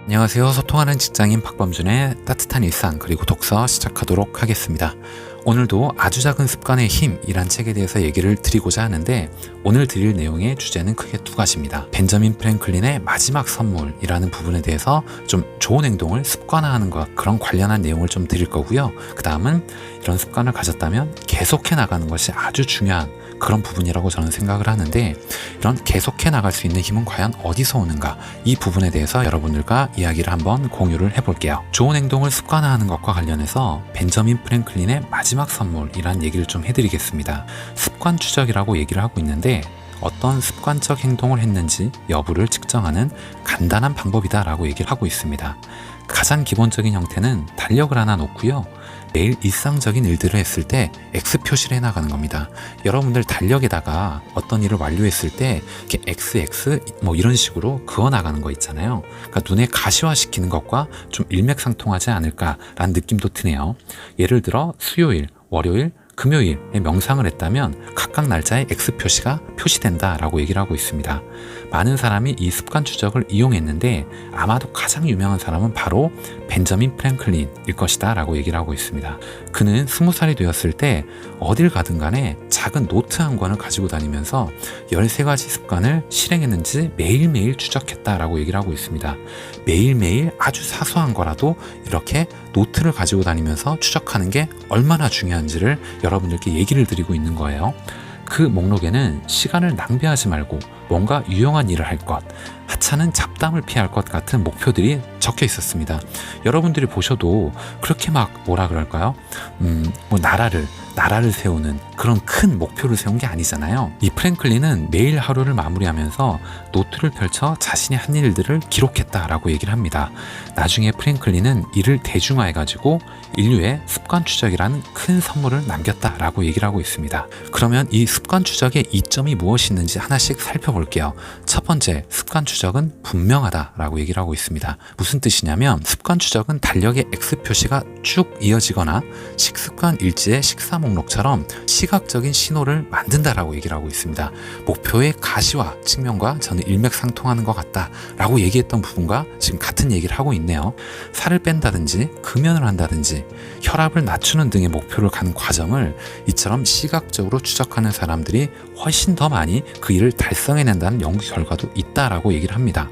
안녕하세요. 소통하는 직장인 박범준의 따뜻한 일상 그리고 독서 시작하도록 하겠습니다. 오늘도 아주 작은 습관의 힘이란 책에 대해서 얘기를 드리고자 하는데 오늘 드릴 내용의 주제는 크게 두 가지입니다. 벤저민 프랭클린의 마지막 선물이라는 부분에 대해서 좀 좋은 행동을 습관화하는 것, 그런 관련한 내용을 좀 드릴 거고요. 그 다음은 이런 습관을 가졌다면 계속해 나가는 것이 아주 중요한 그런 부분이라고 저는 생각을 하는데, 이런 계속해 나갈 수 있는 힘은 과연 어디서 오는가, 이 부분에 대해서 여러분들과 이야기를 한번 공유를 해볼게요. 좋은 행동을 습관화하는 것과 관련해서 벤저민 프랭클린의 마지막 선물이란 얘기를 좀 해드리겠습니다. 습관 추적이라고 얘기를 하고 있는데, 어떤 습관적 행동을 했는지 여부를 측정하는 간단한 방법이다라고 얘기를 하고 있습니다. 가장 기본적인 형태는 달력을 하나 놓고요, 매일 일상적인 일들을 했을 때 X 표시를 해나가는 겁니다. 여러분들 달력에다가 어떤 일을 완료했을 때 이렇게 XX 뭐 이런 식으로 그어나가는 거 있잖아요. 그러니까 눈에 가시화시키는 것과 좀 일맥상통하지 않을까라는 느낌도 드네요. 예를 들어 수요일, 월요일, 금요일에 명상을 했다면 각각 날짜에 X 표시가 표시된다라고 얘기를 하고 있습니다. 많은 사람이 이 습관 추적을 이용했는데 아마도 가장 유명한 사람은 바로 벤저민 프랭클린일 것이다 라고 얘기를 하고 있습니다. 그는 20살이 되었을 때 어딜 가든 간에 작은 노트 한 권을 가지고 다니면서 13가지 습관을 실행했는지 매일매일 추적했다라고 얘기를 하고 있습니다. 매일매일 아주 사소한 거라도 이렇게 노트를 가지고 다니면서 추적하는 게 얼마나 중요한지를 여러분들께 얘기를 드리고 있는 거예요. 그 목록에는 시간을 낭비하지 말고 뭔가 유용한 일을 할 것, 하찮은 잡담을 피할 것 같은 목표들이 적혀 있었습니다. 여러분들이 보셔도 그렇게 막 뭐라 그럴까요? 뭐 나라를 세우는 그런 큰 목표를 세운 게 아니잖아요. 이 프랭클린은 매일 하루를 마무리하면서 노트를 펼쳐 자신이 한 일들을 기록했다라고 얘기를 합니다. 나중에 프랭클린은 이를 대중화해가지고 인류의 습관 추적이라는 큰 선물을 남겼다라고 얘기를 하고 있습니다. 그러면 이 습관 추적의 이점이 무엇이 있는지 하나씩 살펴볼게요. 첫 번째, 습관 추적은 분명하다라고 얘기를 하고 있습니다. 무슨 뜻이냐면 습관 추적은 달력의 X 표시가 쭉 이어지거나 식습관 일지의 식사 목록처럼 시각적인 신호를 만든다라고 얘기를 하고 있습니다. 목표의 가시화 측면과 저는 일맥상통하는 것 같다라고 얘기했던 부분과 지금 같은 얘기를 하고 있네요. 살을 뺀다든지 금연을 한다든지 혈압을 낮추는 등의 목표를 가는 과정을 이처럼 시각적으로 추적하는 사람들이 훨씬 더 많이 그 일을 달성해낸다는 연구 결과도 있다라고 얘기를 합니다.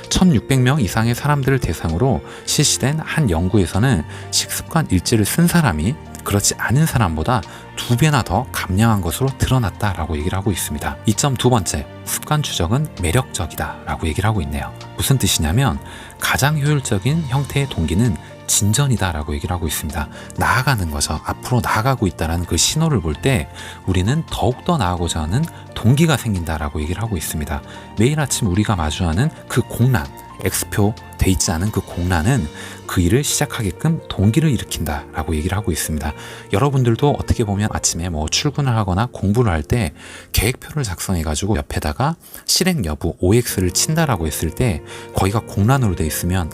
1600명 이상의 사람들을 대상으로 실시된 한 연구에서는 식습관 일지를 쓴 사람이 그렇지 않은 사람보다 2배나 더 감량한 것으로 드러났다라고 얘기를 하고 있습니다. 이점 두 번째, 습관 추적은 매력적이다라고 얘기를 하고 있네요. 무슨 뜻이냐면 가장 효율적인 형태의 동기는 진전이다라고 얘기를 하고 있습니다. 나아가는 거죠. 앞으로 나아가고 있다라는 그 신호를 볼 때 우리는 더욱더 나아가고자 하는 동기가 생긴다라고 얘기를 하고 있습니다. 매일 아침 우리가 마주하는 그 공란, X표 돼 있지 않은 그 공란은 그 일을 시작하게끔 동기를 일으킨다라고 얘기를 하고 있습니다. 여러분들도 어떻게 보면 아침에 뭐 출근을 하거나 공부를 할 때 계획표를 작성해가지고 옆에다가 실행 여부 OX를 친다라고 했을 때 거기가 공란으로 돼 있으면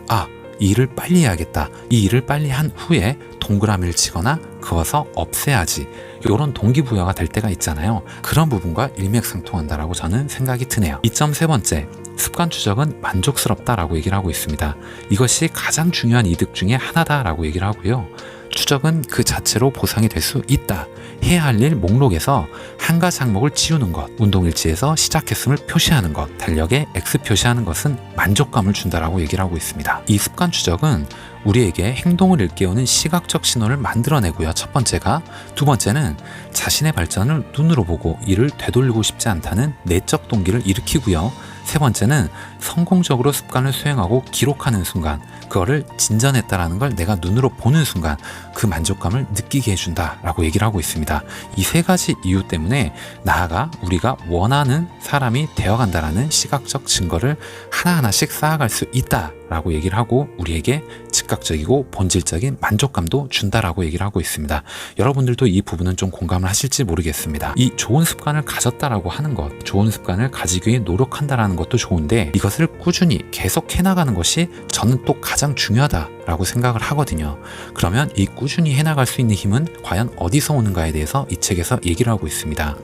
이 일을 빨리 해야겠다, 이 일을 빨리 한 후에 동그라미를 치거나 그어서 없애야지, 이런 동기부여가 될 때가 있잖아요. 그런 부분과 일맥상통한다라고 저는 생각이 드네요. 이점 세 번째, 습관 추적은 만족스럽다라고 얘기를 하고 있습니다. 이것이 가장 중요한 이득 중에 하나다라고 얘기를 하고요. 추적은 그 자체로 보상이 될 수 있다. 해야 할 일 목록에서 한 가지 항목을 지우는 것, 운동일지에서 시작했음을 표시하는 것, 달력에 X 표시하는 것은 만족감을 준다라고 얘기를 하고 있습니다. 이 습관 추적은 우리에게 행동을 일깨우는 시각적 신호를 만들어내고요. 첫 번째가. 두 번째는 자신의 발전을 눈으로 보고 이를 되돌리고 싶지 않다는 내적 동기를 일으키고요. 세 번째는 성공적으로 습관을 수행하고 기록하는 순간, 그거를 진전했다라는 걸 내가 눈으로 보는 순간 그 만족감을 느끼게 해준다라고 얘기를 하고 있습니다. 이 세 가지 이유 때문에 나아가 우리가 원하는 사람이 되어간다라는 시각적 증거를 하나하나씩 쌓아갈 수 있다라고 얘기를 하고 우리에게 즉각적이고 본질적인 만족감도 준다라고 얘기를 하고 있습니다. 여러분들도 이 부분은 좀 공감을 하실지 모르겠습니다. 이 좋은 습관을 가졌다라고 하는 것, 좋은 습관을 가지기 위해 노력한다라는 것도 좋은데 이것을 꾸준히 계속 해나가는 것이 저는 또 가장 중요하다라고 생각을 하거든요. 그러면 이 꾸준히 해나갈 수 있는 힘은 과연 어디서 오는가에 대해서 이 책에서 얘기를 하고 있습니다.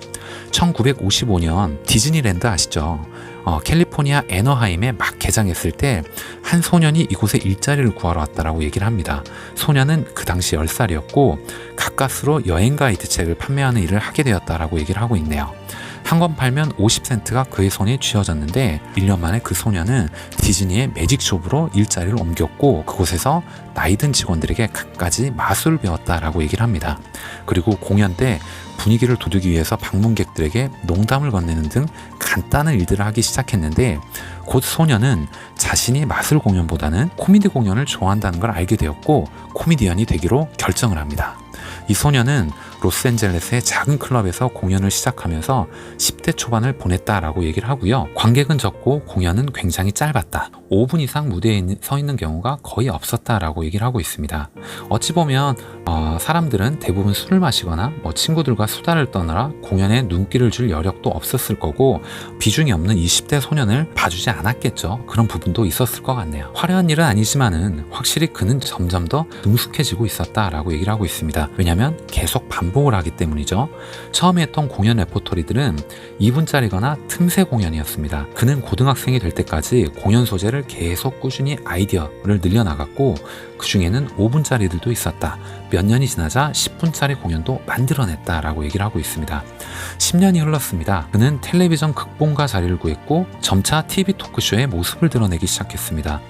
1955년 디즈니랜드 아시죠? 캘리포니아 애너하임에 막 개장했을 때 한 소년이 이곳에 일자리를 구하러 왔다라고 얘기를 합니다. 소년은 그 당시 10살이었고 가까스로 여행 가이드 책을 판매하는 일을 하게 되었다라고 얘기를 하고 있네요. 한 권 팔면 50센트가 그의 손에 쥐어졌는데 1년 만에 그 소년은 디즈니의 매직숍으로 일자리를 옮겼고 그곳에서 나이든 직원들에게 갖가지 마술을 배웠다라고 얘기를 합니다. 그리고 공연 때 분위기를 돋우기 위해서 방문객들에게 농담을 건네는 등 간단한 일들을 하기 시작했는데 곧 소년은 자신이 마술 공연보다는 코미디 공연을 좋아한다는 걸 알게 되었고 코미디언이 되기로 결정을 합니다. 이 소년은 로스앤젤레스의 작은 클럽에서 공연을 시작하면서 10대 초반을 보냈다라고 얘기를 하고요. 관객은 적고 공연은 굉장히 짧았다. 5분 이상 무대에 서 있는 경우가 거의 없었다라고 얘기를 하고 있습니다. 어찌 보면 사람들은 대부분 술을 마시거나 친구들과 수다를 떠나라 공연에 눈길을 줄 여력도 없었을 거고 비중이 없는 20대 소년을 봐주지 않았겠죠. 그런 부분도 있었을 것 같네요. 화려한 일은 아니지만은 확실히 그는 점점 더 능숙해지고 있었다라고 얘기를 하고 있습니다. 왜냐하면 계속 반복을 하기 때문이죠. 처음에 했던 공연 레포토리들은 2분짜리거나 틈새 공연이었습니다. 그는 고등학생이 될 때까지 공연 소재를 계속 꾸준히 아이디어를 늘려나갔고 그 중에는 5분짜리들도 있었다. 몇 년이 지나자 10분짜리 공연도 만들어냈다라고 얘기를 하고 있습니다. 10년이 흘렀습니다. 그는 텔레비전 극본가 자리를 구했고 점차 TV 토크쇼의 모습을 드러내기 시작했습니다.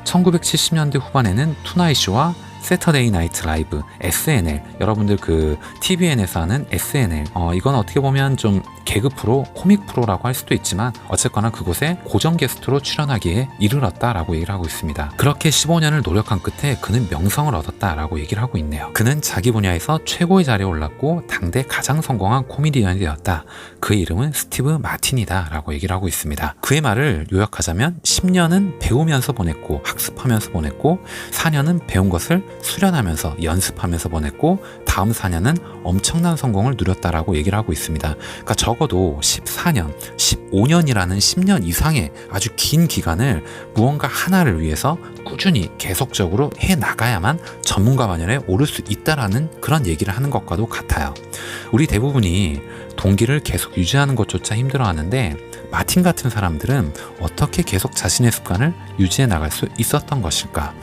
1970년대 후반에는 투나잇쇼와 세터데이 나이트 라이브, SNL, 여러분들 그 TVN에서 하는 SNL, 이건 어떻게 보면 좀 개그 프로, 코믹 프로라고 할 수도 있지만 어쨌거나 그곳에 고정 게스트로 출연하기에 이르렀다라고 얘기를 하고 있습니다. 그렇게 15년을 노력한 끝에 그는 명성을 얻었다라고 얘기를 하고 있네요. 그는 자기 분야에서 최고의 자리에 올랐고 당대 가장 성공한 코미디언이 되었다. 그의 이름은 스티브 마틴이다 라고 얘기를 하고 있습니다. 그의 말을 요약하자면 10년은 배우면서 보냈고 학습하면서 보냈고 4년은 배운 것을 수련하면서 연습하면서 보냈고 다음 4년은 엄청난 성공을 누렸다라고 얘기를 하고 있습니다. 그러니까 적어도 14년, 15년이라는 10년 이상의 아주 긴 기간을 무언가 하나를 위해서 꾸준히 계속적으로 해나가야만 전문가 반열에 오를 수 있다라는 그런 얘기를 하는 것과도 같아요. 우리 대부분이 동기를 계속 유지하는 것조차 힘들어하는데 마틴 같은 사람들은 어떻게 계속 자신의 습관을 유지해 나갈 수 있었던 것일까?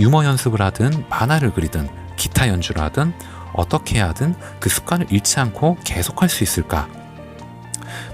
유머 연습을 하든 만화를 그리든 기타 연주를 하든 어떻게 하든 그 습관을 잃지 않고 계속할 수 있을까?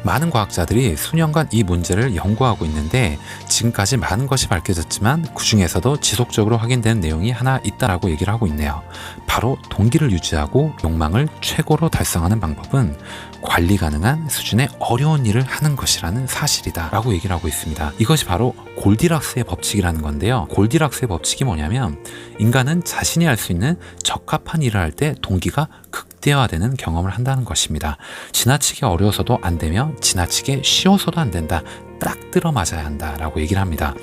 많은 과학자들이 수년간 이 문제를 연구하고 있는데 지금까지 많은 것이 밝혀졌지만 그 중에서도 지속적으로 확인되는 내용이 하나 있다라고 얘기를 하고 있네요. 바로 동기를 유지하고 욕망을 최고로 달성하는 방법은 관리 가능한 수준의 어려운 일을 하는 것이라는 사실이다 라고 얘기를 하고 있습니다. 이것이 바로 골디락스의 법칙이라는 건데요. 골디락스의 법칙이 뭐냐면 인간은 자신이 할 수 있는 적합한 일을 할 때 동기가 극대화되는 경험을 한다는 것입니다. 지나치게 어려워서도 안 되며 지나치게 쉬워서도 안 된다. 딱 들어맞아야 한다 라고 얘기를 합니다.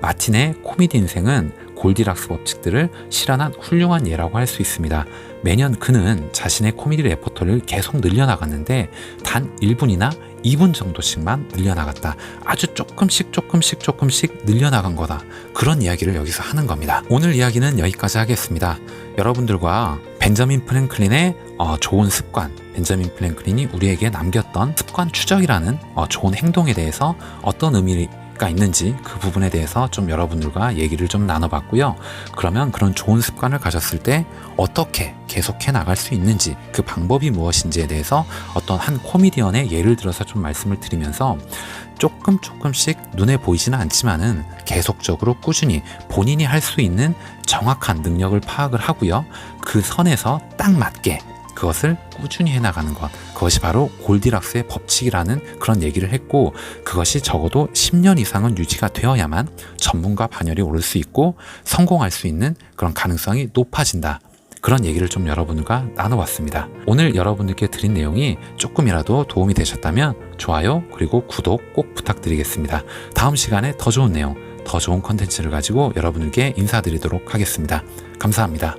마틴의 코미디 인생은 골디락스 법칙들을 실현한 훌륭한 예라고 할 수 있습니다. 매년 그는 자신의 코미디 레퍼토리를 계속 늘려나갔는데 단 1분이나 2분 정도씩만 늘려나갔다. 아주 조금씩 늘려나간 거다. 그런 이야기를 여기서 하는 겁니다. 오늘 이야기는 여기까지 하겠습니다. 여러분들과 벤저민 프랭클린의 좋은 습관, 벤저민 프랭클린이 우리에게 남겼던 습관 추적이라는 좋은 행동에 대해서 어떤 의미가 있는지 그 부분에 대해서 좀 여러분들과 얘기를 좀 나눠봤고요. 그러면 그런 좋은 습관을 가졌을 때 어떻게 계속해 나갈 수 있는지 그 방법이 무엇인지에 대해서 어떤 한 코미디언의 예를 들어서 좀 말씀을 드리면서 조금씩 눈에 보이지는 않지만은 계속적으로 꾸준히 본인이 할 수 있는 정확한 능력을 파악을 하고요. 그 선에서 딱 맞게 그것을 꾸준히 해나가는 것, 그것이 바로 골디락스의 법칙이라는 그런 얘기를 했고 그것이 적어도 10년 이상은 유지가 되어야만 전문가 반열에 오를 수 있고 성공할 수 있는 그런 가능성이 높아진다. 그런 얘기를 좀 여러분과 나눠봤습니다. 오늘 여러분들께 드린 내용이 조금이라도 도움이 되셨다면 좋아요 그리고 구독 꼭 부탁드리겠습니다. 다음 시간에 더 좋은 내용, 더 좋은 컨텐츠를 가지고 여러분들께 인사드리도록 하겠습니다. 감사합니다.